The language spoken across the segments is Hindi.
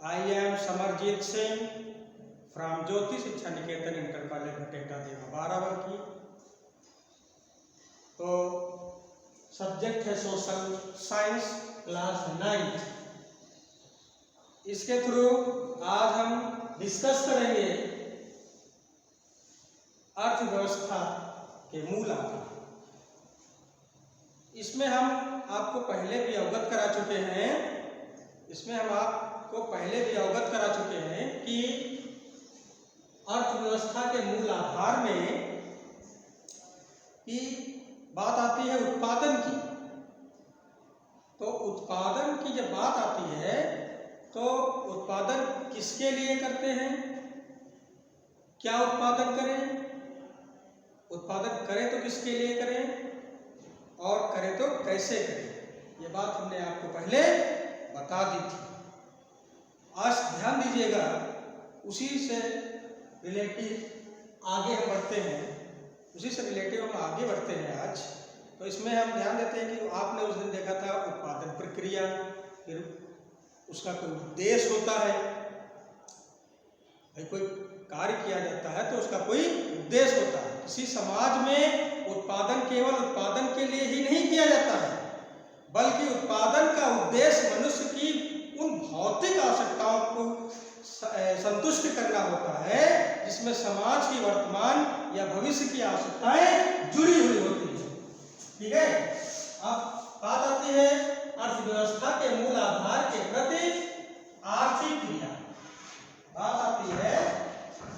I am Samarjit Singh from Jyoti शिक्षा निकेतन इंटर कॉलेज भटेटा देवा 12 की। तो सब्जेक्ट है सोशल साइंस, क्लास 9। इसके थ्रू आज हम डिस्कस करेंगे अर्थव्यवस्था के मूल आधार। इसमें हम आपको पहले भी अवगत करा चुके हैं कि अर्थव्यवस्था के मूल आधार में की बात आती है उत्पादन की। तो उत्पादन की जब बात आती है तो उत्पादन किसके लिए करते हैं, क्या उत्पादन करें, उत्पादन करें तो किसके लिए करें और करें तो कैसे करें, ये बात हमने आपको पहले बता दी थी। आज ध्यान दीजिएगा, उसी से रिलेटिव आगे हम बढ़ते हैं आज। तो इसमें हम ध्यान देते हैं कि आपने उस दिन देखा था उत्पादन प्रक्रिया, फिर उसका कोई उद्देश्य होता है। भाई कोई कार्य किया जाता है तो उसका कोई उद्देश्य होता है। किसी समाज में उत्पादन केवल उत्पादन के लिए ही नहीं किया जाता है, बल्कि उत्पादन का उद्देश्य मनुष्य की उन भौतिक आवश्यकताओं को संतुष्ट करना होता है जिसमें समाज की वर्तमान या भविष्य की आवश्यकताएं जुड़ी हुई होती है। ठीक है, अब बात आती है अर्थव्यवस्था के मूल आधार के प्रति आर्थिक क्रिया। बात आती है,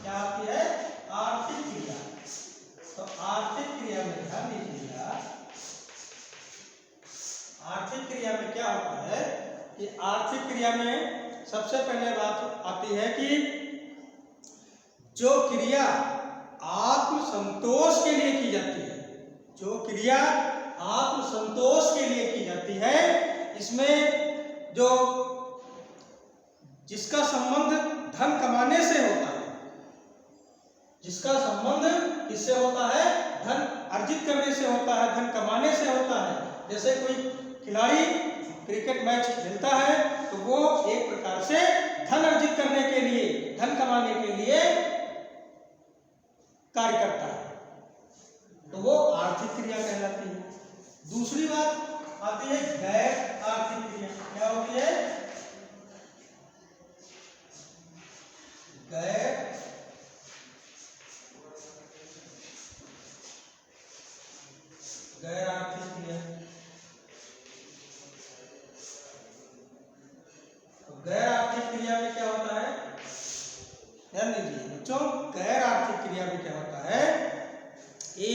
क्या आती है? आर्थिक क्रिया। तो आर्थिक क्रिया में ध्यान दीजिएगा, आर्थिक क्रिया में क्या होता है कि आर्थिक क्रिया में सबसे पहले बात आती है कि जो क्रिया आत्मसंतोष के लिए की जाती है, जो क्रिया आत्मसंतोष के लिए की जाती है, इसमें जो जिसका संबंध धन कमाने से होता है, जिसका संबंध किससे होता है? धन अर्जित करने से होता है, धन कमाने से होता है। जैसे कोई खिलाड़ी क्रिकेट मैच खेलता है तो वो एक प्रकार से धन अर्जित करने के लिए, धन कमाने के लिए कार्य करता है, तो वो आर्थिक क्रिया कहलाती है। दूसरी बात आती है गैर आर्थिक क्रिया। क्या होती है? गैर आर्थिक क्रिया। तो गैर आर्थिक क्रिया में क्या होता है? ध्यान दीजिए बच्चों, गैर आर्थिक क्रिया में क्या होता है कि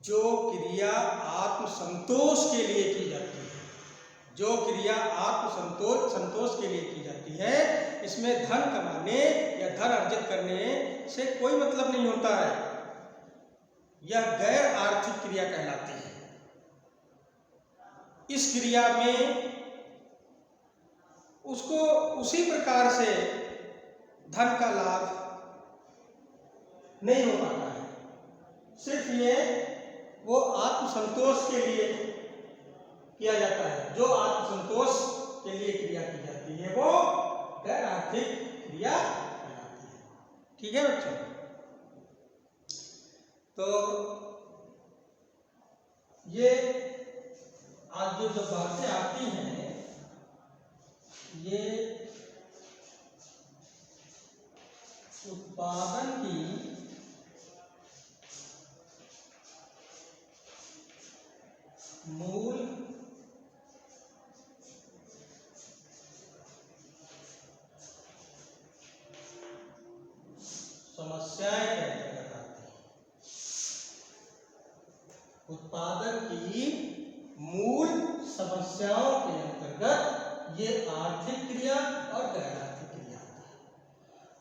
जो क्रिया आत्मसंतोष के लिए की जाती है, जो क्रिया संतोष के लिए की जाती है, इसमें धन कमाने या धन अर्जित करने से कोई मतलब नहीं होता है। यह गैर आर्थिक क्रिया कहलाती है। इस क्रिया में उसको उसी प्रकार से धन का लाभ नहीं हो पाता है, सिर्फ ये वो आत्मसंतोष के लिए किया जाता है। जो आत्मसंतोष के लिए क्रिया की जाती है वो गैर आर्थिक क्रिया कहलाती है। ठीक है बच्चों, तो ये आज जो बातें आती हैं ये उत्पादन की मूल समस्याएं के अंतर्गत आती हैं। उत्पादन की मूल समस्याओं के अंतर्गत ये आर्थिक क्रिया और गैर आर्थिक क्रिया आती है।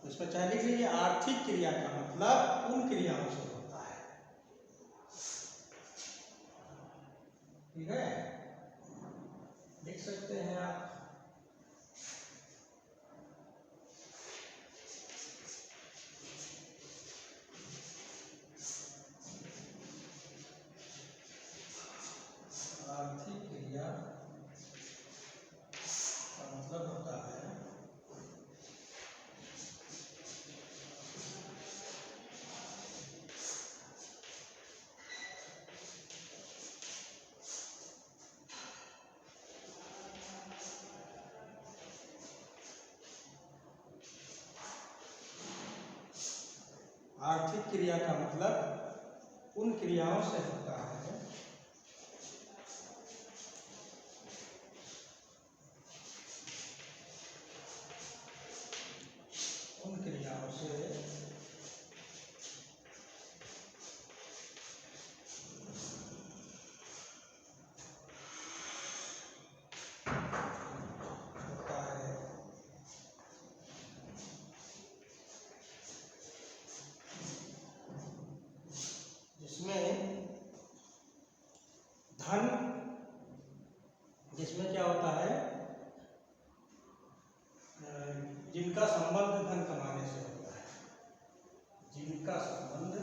तो इसमें चाहे लिख लीजिए, आर्थिक क्रिया का मतलब उन क्रियाओं से होता है। ठीक है, लिख सकते हैं आप। आर्थिक क्रिया का मतलब होता है आर्थिक क्रिया का मतलब उन क्रियाओं से होता है उन क्रियाओं से होता है जिसमें क्या होता है, जिनका संबंध धन कमाने से होता है, जिनका संबंध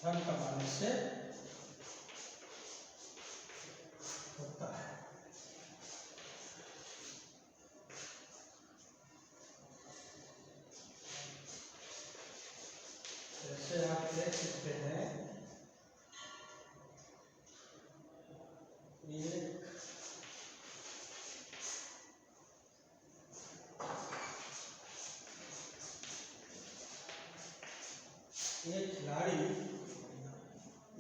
धन कमाने से होता है। जैसे आप देख सकते हैं,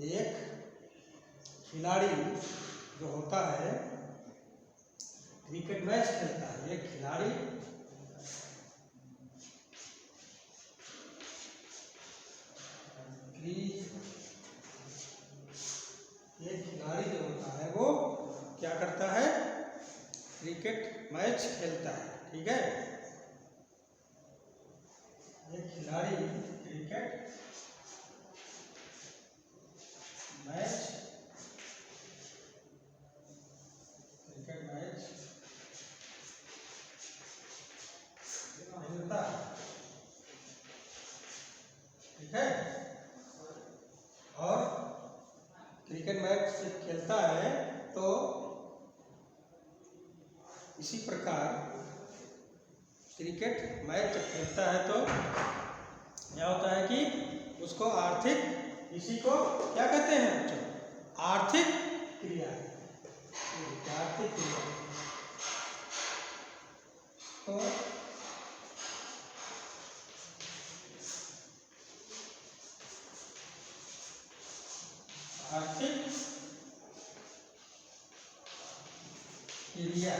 एक खिलाड़ी जो होता है क्रिकेट मैच खेलता है, एक खिलाड़ी जो होता है वो क्या करता है, क्रिकेट मैच खेलता है। ठीक है, एक खिलाड़ी क्रिकेट मैच खेलता है। ठीक है, और क्रिकेट मैच खेलता है तो इसी प्रकार क्रिकेट मैच जब खेलता है तो क्या होता है कि उसको आर्थिक, इसी को क्या कहते हैं बच्चों, आर्थिक क्रिया। आर्थिक क्रिया तो आर्थिक क्रिया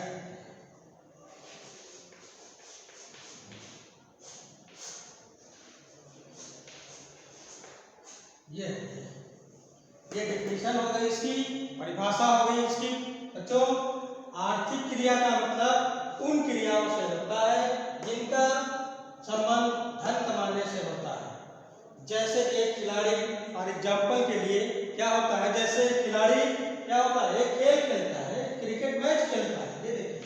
ये डेफिनेशन हो गई, इसकी परिभाषा हो गई इसकी। बच्चों, आर्थिक क्रिया का मतलब उन क्रियाओं से होता है जिनका संबंध धन कमाने से होता है। जैसे एक खिलाड़ी, फॉर एग्जाम्पल के लिए क्या होता है, जैसे खिलाड़ी क्या होता है, एक खेल खेलता है, क्रिकेट मैच खेलता है। ये देखिए,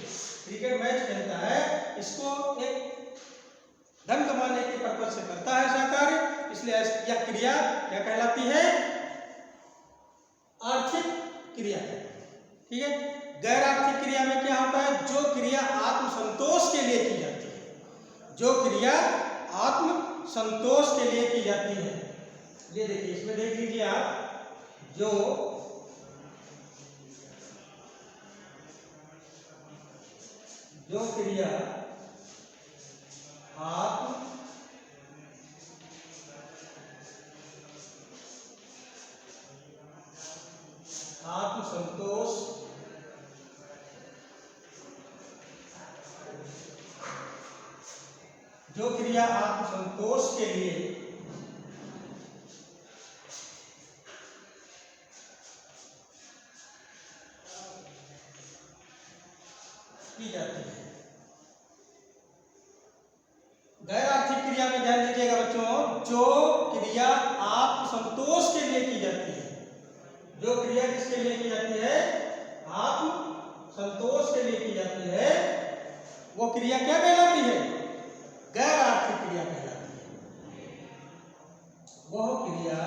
क्रिकेट मैच खेलता है, इसको एक धन कमाने के पर्पज से करता है ऐसा कार्य, इसलिए यह क्रिया क्या कहलाती है, आर्थिक क्रिया। ठीक है, गैर आर्थिक क्रिया में क्या होता है, जो क्रिया आत्म संतोष के लिए की जाती है, जो क्रिया आत्म संतोष के लिए की जाती है। ये देखिए, इसमें देख लीजिए आप, जो क्रिया आत्म संतोष के लिए की जाती है। गैर आर्थिक क्रिया में ध्यान दीजिएगा बच्चों, जो क्रिया आत्म संतोष के लिए की जाती है, जो क्रिया किसके लिए की जाती है, आत्म संतोष के लिए की जाती है, वो क्रिया क्या कहलाती है, गैर आर्थिक क्रिया कहलाती है। वह क्रिया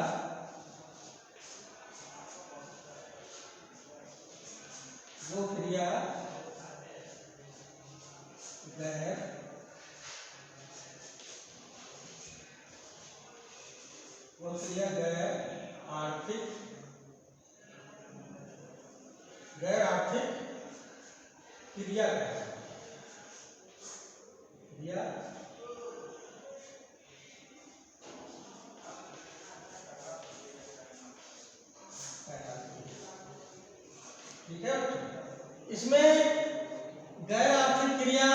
गैर और क्रिया गैर आर्थिक क्रिया ठीक है। इसमें गैर आर्थिक क्रिया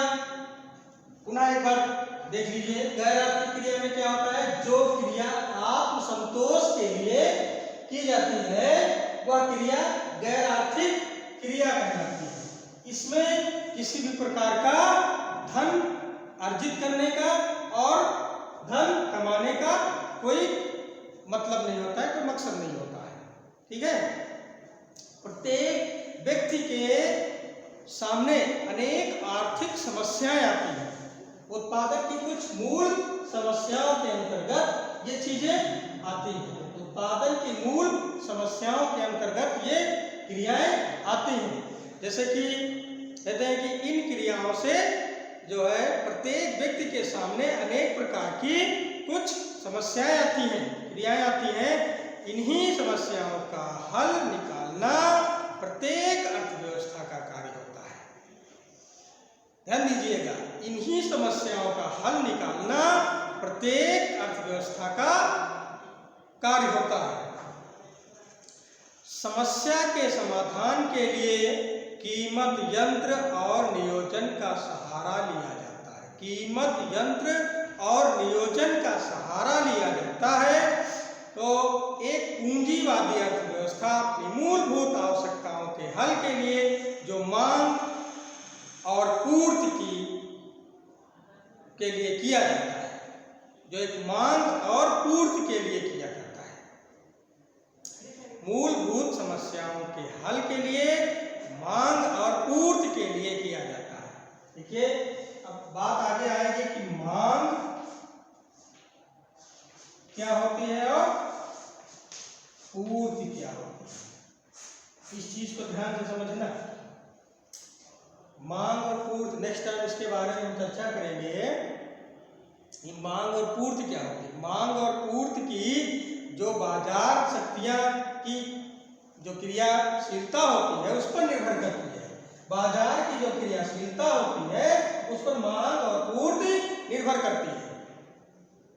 पुनः एक बार देख लीजिए। गैर आर्थिक क्रिया में क्या होता है? जो क्रिया आत्म संतोष के लिए की जाती है वह क्रिया गैर आर्थिक क्रिया कहलाती है। इसमें किसी भी प्रकार का धन अर्जित करने का और धन कमाने का कोई मतलब नहीं होता है, कोई मकसद नहीं होता है। ठीक है। प्रत्येक व्यक्ति के सामने अनेक आर्थिक समस्याएं आती हैं। उत्पादन की कुछ मूल समस्याओं के अंतर्गत ये चीजें आती हैं। उत्पादन की मूल समस्याओं के अंतर्गत ये क्रियाएं आती हैं। जैसे कि कहते हैं कि इन क्रियाओं से जो है प्रत्येक व्यक्ति के सामने अनेक प्रकार की कुछ समस्याएं आती हैं, क्रियाएं आती हैं। इन्हीं समस्याओं का हल निकालना प्रत्येक अर्थव्यवस्था का कार्य होता है। ध्यान दीजिएगा, इन्हीं समस्याओं का हल निकालना प्रत्येक अर्थव्यवस्था का कार्य होता है। समस्या के समाधान के लिए कीमत यंत्र और नियोजन का सहारा लिया जाता है। कीमत यंत्र और नियोजन का सहारा लिया जाता है। तो एक पूंजीवादी अर्थव्यवस्था अपनी मूलभूत आवश्यकताओं के हल के लिए जो मांग और पूर्ति के लिए किया जाता है, जो एक मांग और पूर्ति के लिए किया जाता है, मूलभूत समस्याओं के हल के लिए मांग और पूर्ति के लिए किया जाता है। देखिए, अब बात आगे आएगी कि मांग क्या होती है और पूर्ति क्या होती है। इस चीज को ध्यान से समझना। मांग और पूर्ति, नेक्स्ट टाइम इसके बारे में हम चर्चा करेंगे। मांग और पूर्ति क्या होती है। मांग और पूर्ति की जो बाजार शक्तियां की जो क्रियाशीलता होती है उस पर निर्भर करती है। बाजार की जो क्रियाशीलता होती है उस पर मांग और पूर्ति निर्भर करती है।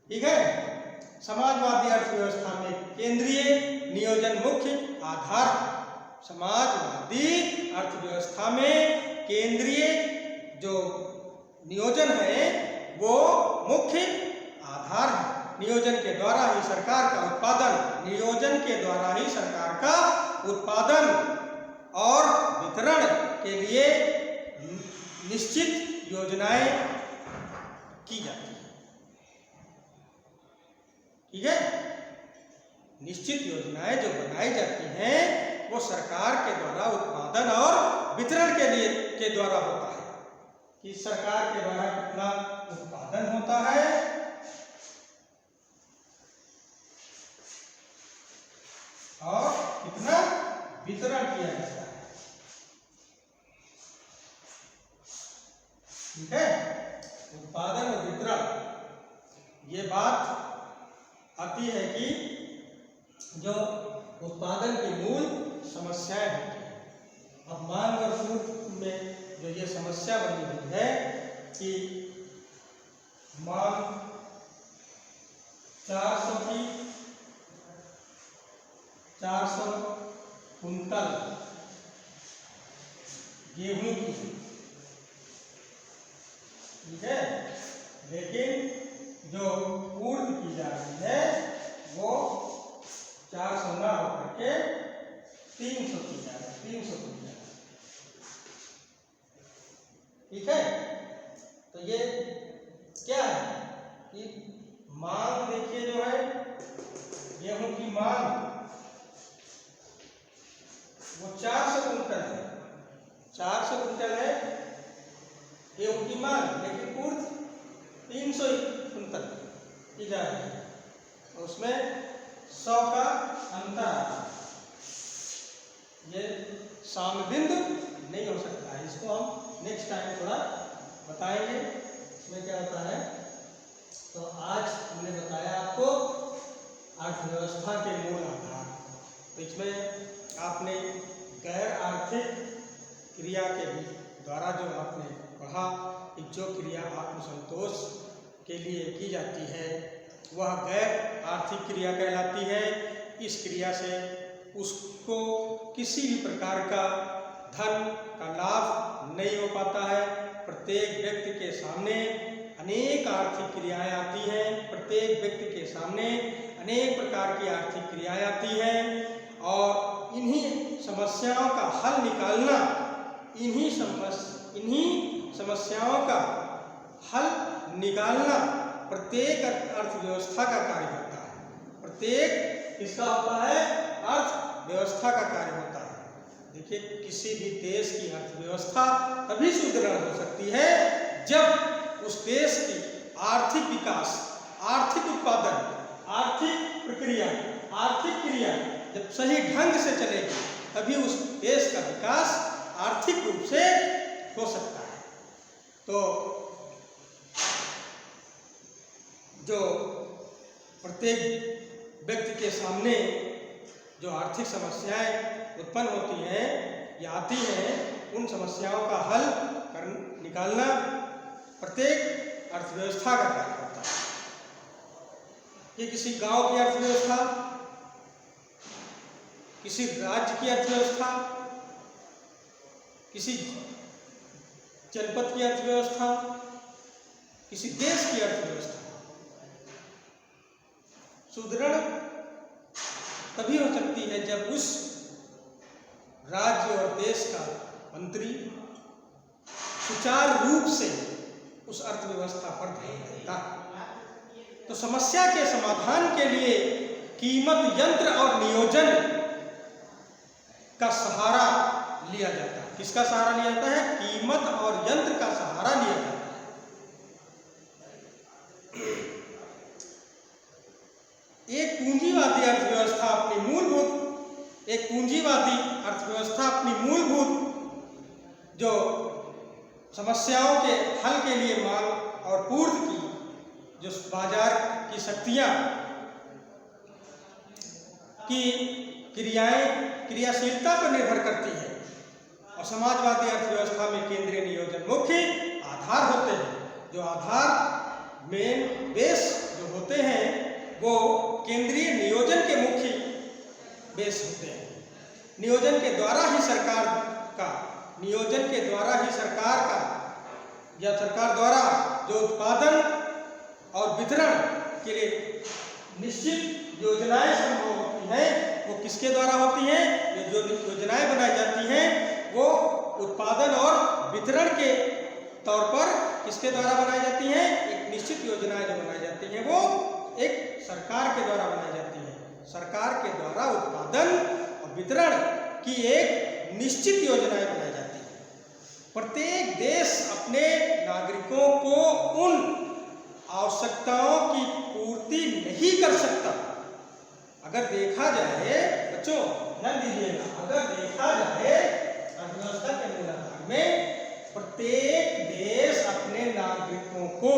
ठीक है। समाजवादी अर्थव्यवस्था में केंद्रीय नियोजन मुख्य आधार है। समाजवादी अर्थव्यवस्था में केंद्रीय जो नियोजन है वो मुख्य आधार है। नियोजन के द्वारा ही सरकार का उत्पादन, नियोजन के द्वारा ही सरकार का उत्पादन और वितरण के लिए निश्चित योजनाएं की जाती है। ठीक है। निश्चित योजनाएं जो बनाई जाती हैं वो सरकार के द्वारा उत्पादन और वितरण के द्वारा होता है कि सरकार के द्वारा कितना उत्पादन होता है और कितना वितरण किया जाता है। ठीक है। उत्पादन और वितरण, ये बात आती है कि जो उत्पादन की मूल समस्याएं होती हैं। अब मांग और पूर्ति में जो ये समस्या बनी हुई है कि मांग 400 कुंतल गेहूं की, ठीक है, लेकिन जो पूर्ति की जा रही है वो 400 ना होकर के 300 की जा रही है, 300 की जा रही है। ठीक है। तो ये क्या है कि मांग देखिए जो है गेहूं की मांग वो 400 कुंटल है, 400 कुंटल है गेहूं की मांग, लेकिन पूर्ति 300 कुंटल की जा रही है। तो उसमें 100 का अंतर आता है। ये सामबिंदु नहीं हो सकता है। इसको हम नेक्स्ट टाइम थोड़ा बताएंगे इसमें क्या होता है। तो आज हमने बताया आपको अर्थव्यवस्था के मूल आधार। तो इसमें आपने गैर आर्थिक क्रिया के द्वारा जो आपने पढ़ा कि जो क्रिया आत्मसंतोष के लिए की जाती है वह गैर आर्थिक क्रिया कहलाती है। इस क्रिया से उसको किसी भी प्रकार का धन का लाभ नहीं हो पाता है। प्रत्येक व्यक्ति के सामने अनेक आर्थिक क्रियाएं आती हैं, प्रत्येक व्यक्ति के सामने अनेक प्रकार की आर्थिक क्रियाएं आती हैं और इन्हीं समस्याओं का हल निकालना, इन्हीं समस्याओं का हल निकालना प्रत्येक अर्थव्यवस्था का कार्य होता है। प्रत्येक किसका होता है? अर्थव्यवस्था का कार्य होता है। देखिए, किसी भी देश की अर्थव्यवस्था तभी सुदृढ़ हो सकती है जब उस देश की आर्थिक विकास, आर्थिक उत्पादन, आर्थिक प्रक्रिया, आर्थिक क्रिया जब सही ढंग से चलेगी तभी उस देश का विकास आर्थिक रूप से हो सकता है। तो जो प्रत्येक व्यक्ति के सामने जो आर्थिक समस्याएं उत्पन्न होती हैं या आती हैं, उन समस्याओं का हल निकालना प्रत्येक अर्थव्यवस्था का कार्य होता है। ये किसी गांव की अर्थव्यवस्था, किसी राज्य की अर्थव्यवस्था, किसी जनपद की अर्थव्यवस्था, किसी देश की अर्थव्यवस्था सुदृढ़ तभी हो सकती है जब उस राज्य और देश का मंत्री सुचारू रूप से उस अर्थव्यवस्था पर ध्यान देता है। तो समस्या के समाधान के लिए कीमत यंत्र और नियोजन का सहारा लिया जाता है। किसका सहारा लिया जाता है? कीमत और यंत्र का सहारा लिया जाता है। एक पूंजीवादी अर्थव्यवस्था अपनी मूलभूत जो समस्याओं के हल के लिए मांग और पूर्ति की जो बाजार की शक्तियां की क्रियाशीलता पर निर्भर करती है और समाजवादी अर्थव्यवस्था में केंद्रीय नियोजन मुख्य आधार होते हैं। जो आधार मेन बेस जो होते हैं वो केंद्रीय नियोजन के मुख्य बेस होते हैं। नियोजन के द्वारा ही सरकार का या सरकार द्वारा जो उत्पादन और वितरण के लिए निश्चित योजनाएं संभव होती हैं वो किसके द्वारा होती हैं? ये जो योजनाएं बनाई जाती हैं वो उत्पादन और वितरण के तौर पर किसके द्वारा बनाई जाती हैं? एक निश्चित योजनाएं जो बनाई जाती हैं वो एक सरकार के द्वारा बनाई जाती है। सरकार के द्वारा उत्पादन और वितरण की एक निश्चित योजनाएं बनाई जाती है। प्रत्येक देश अपने नागरिकों को उन आवश्यकताओं की पूर्ति नहीं कर सकता। अगर देखा जाए, बच्चों ध्यान दीजिएगा, अगर देखा जाए अर्थव्यवस्था के मूल आधार में प्रत्येक देश अपने नागरिकों को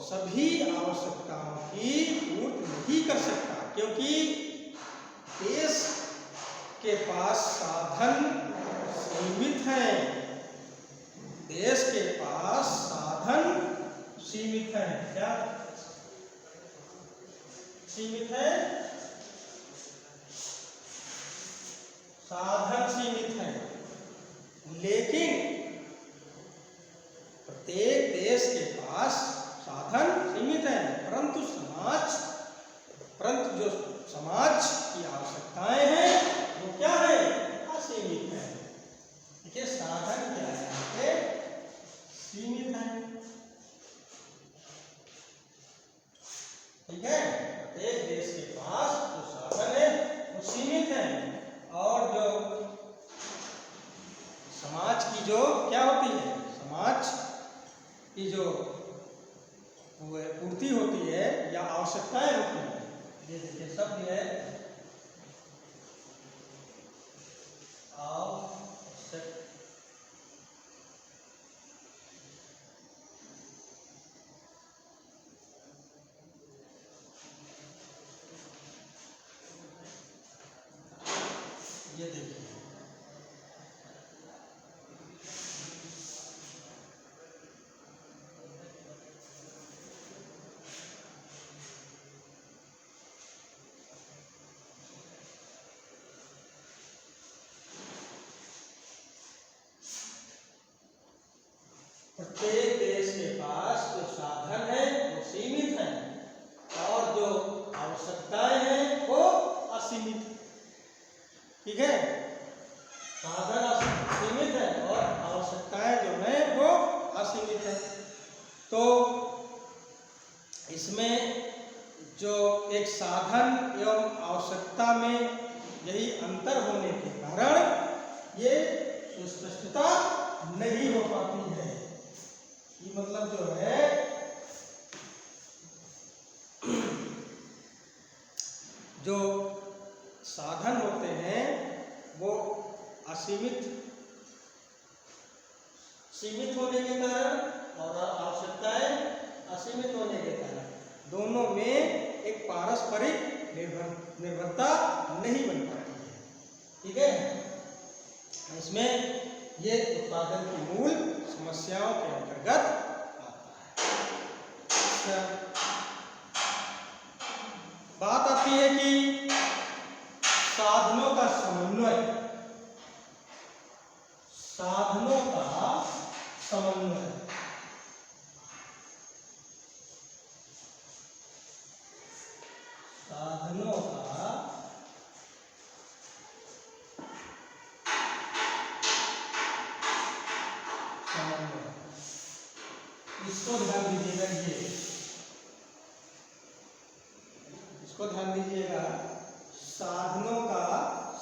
सभी आवश्यकताओं की पूर्ति नहीं कर सकता, क्योंकि देश के पास साधन सीमित हैं। देश के पास साधन सीमित हैं। क्या सीमित है? साधन सीमित हैं। लेकिन प्रत्येक देश के पास साधन सीमित हैं, परंतु जो समाज की आवश्यकताएं हैं वो क्या है? असीमित है। देखिए, साधन क्या है? सीमित है। ठीक है, प्रत्येक देश के पास जो साधन है वो सीमित है और जो समाज की जो क्या होती है, समाज की जो पूर्ति होती है या आवश्यकताएं होती हैं, ये देखिए शब्द है आवश्यकताएं। ये देखिए, प्रत्येक देश के पास जो साधन है वो सीमित है और जो आवश्यकताएं हैं वो असीमित है। ठीक है, साधन सीमित है और आवश्यकताएं जो है वो असीमित है। तो इसमें जो एक साधन एवं आवश्यकता में यही अंतर होने के कारण ये सुस्पष्टता नहीं हो पाती है। ये मतलब जो है जो साधन होते हैं वो सीमित होने के कारण और आवश्यकताएं असीमित होने के कारण दोनों में एक पारस्परिक निर्भरता नहीं बन पाती है। ठीक है, इसमें ये उत्पादन की मूल समस्याओं के अंतर्गत आता है। बात आती है कि साधनों का समन्वय, साधनों का समन्वय। साधनों का समन्वय, इसको ध्यान दीजिएगा, इसको ध्यान दीजिएगा। साधनों का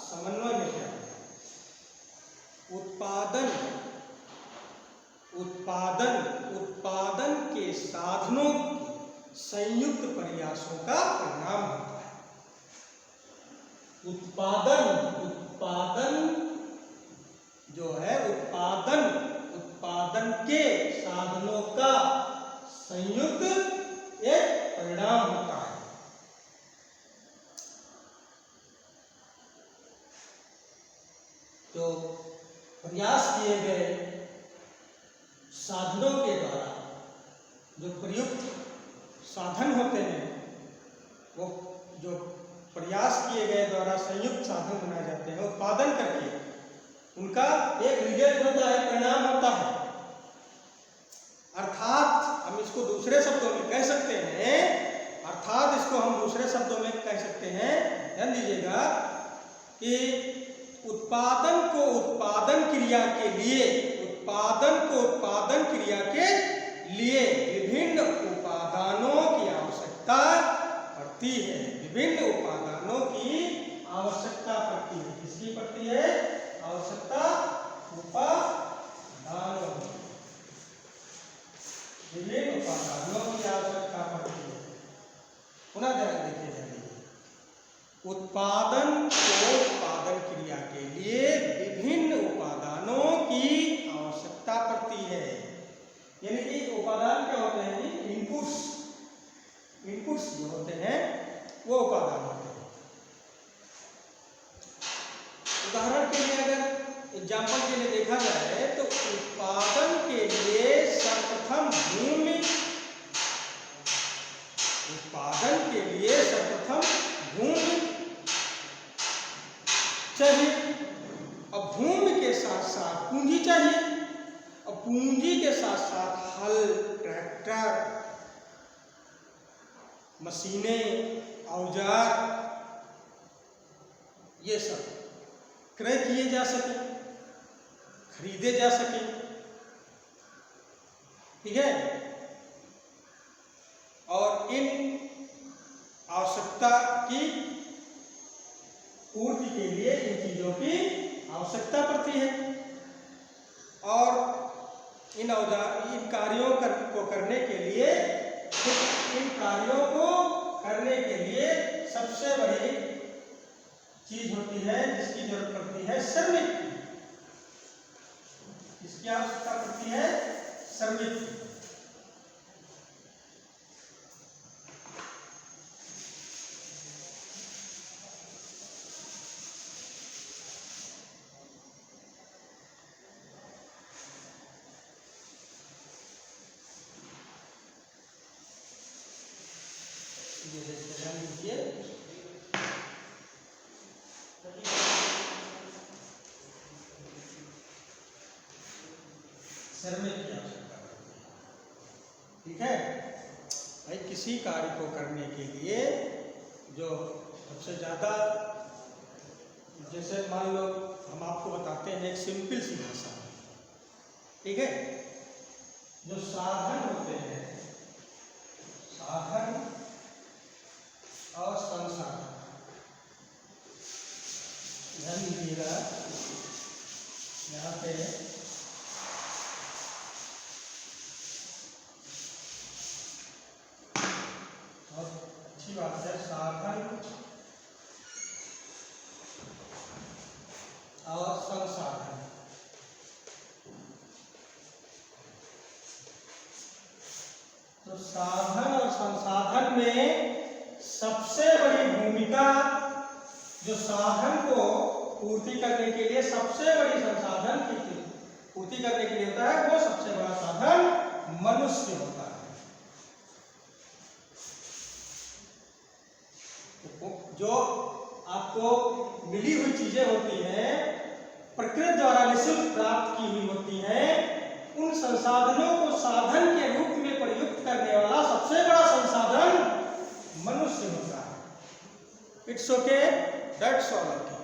समन्वय में क्या है? उत्पादन के साधनों के संयुक्त प्रयासों का परिणाम होता है। उत्पादन जो है उत्पादन के साधनों का संयुक्त एक परिणाम होता है। तो प्रयास किए गए साधनों के द्वारा जो प्रयुक्त साधन होते हैं वो जो प्रयास किए गए द्वारा संयुक्त साधन बनाए जाते हैं उत्पादन करके, उनका एक रिजल्ट होता है, परिणाम होता है। अर्थात हम इसको दूसरे शब्दों में कह सकते हैं, ध्यान दीजिएगा कि उत्पादन को उत्पादन क्रिया के लिए विभिन्न उपादानों की आवश्यकता पड़ती है। किसकी पड़ती है? आवश्यकता उपादानों, विभिन्न उपादानों की आवश्यकता पड़ती है। पुनः ध्यान देखिए, उत्पादन को उत्पादन क्रिया के लिए विभिन्न उपादानों की आवश्यकता पड़ती है। यानी कि उपादान क्या होते हैं? इनपुट्स जो होते हैं वो उपादान होते हैं। उदाहरण के लिए अगर एग्जाम्पल के लिए देखा जाए तो उत्पादन के लिए सर्वप्रथम भूमि चाहिए। अब भूमि के साथ साथ पूंजी चाहिए, और पूंजी के साथ साथ हल, ट्रैक्टर, मशीनें, औजार, ये सब क्रय किए जा सके, खरीदे जा सके। ठीक है, और इन आवश्यकता की पूर्ति के लिए इन चीजों की आवश्यकता पड़ती है। और इन कार्यों को करने के लिए सबसे बड़ी चीज होती है जिसकी जरूरत पड़ती है श्रमिक की। इसकी आवश्यकता पड़ती है श्रमिक की। श्रमिक की आवश्यकता पड़ती है। ठीक है भाई, किसी कार्य को करने के लिए जो सबसे ज़्यादा, जैसे मान लो हम आपको बताते हैं एक सिंपल सी भाषा में, ठीक है, जो साधन होते हैं, साधन और संसाधन, ध्यान दीजिएगा यहाँ पे बहुत अच्छी बात है, साधन और संसाधन। तो साधन और संसाधन में सबसे बड़ी भूमिका जो साधन को पूर्ति करने के लिए, सबसे बड़ी संसाधन की पूर्ति करने के लिए होता है, वो सबसे बड़ा साधन मनुष्य होता है। जो आपको मिली हुई चीजें होती हैं, प्रकृति द्वारा निःशुल्क प्राप्त की हुई होती हैं, उन संसाधनों को साधन के रूप में प्रयुक्त करने वाला सबसे बड़ा संसाधन मनुष्य होता है। It's okay, that's all.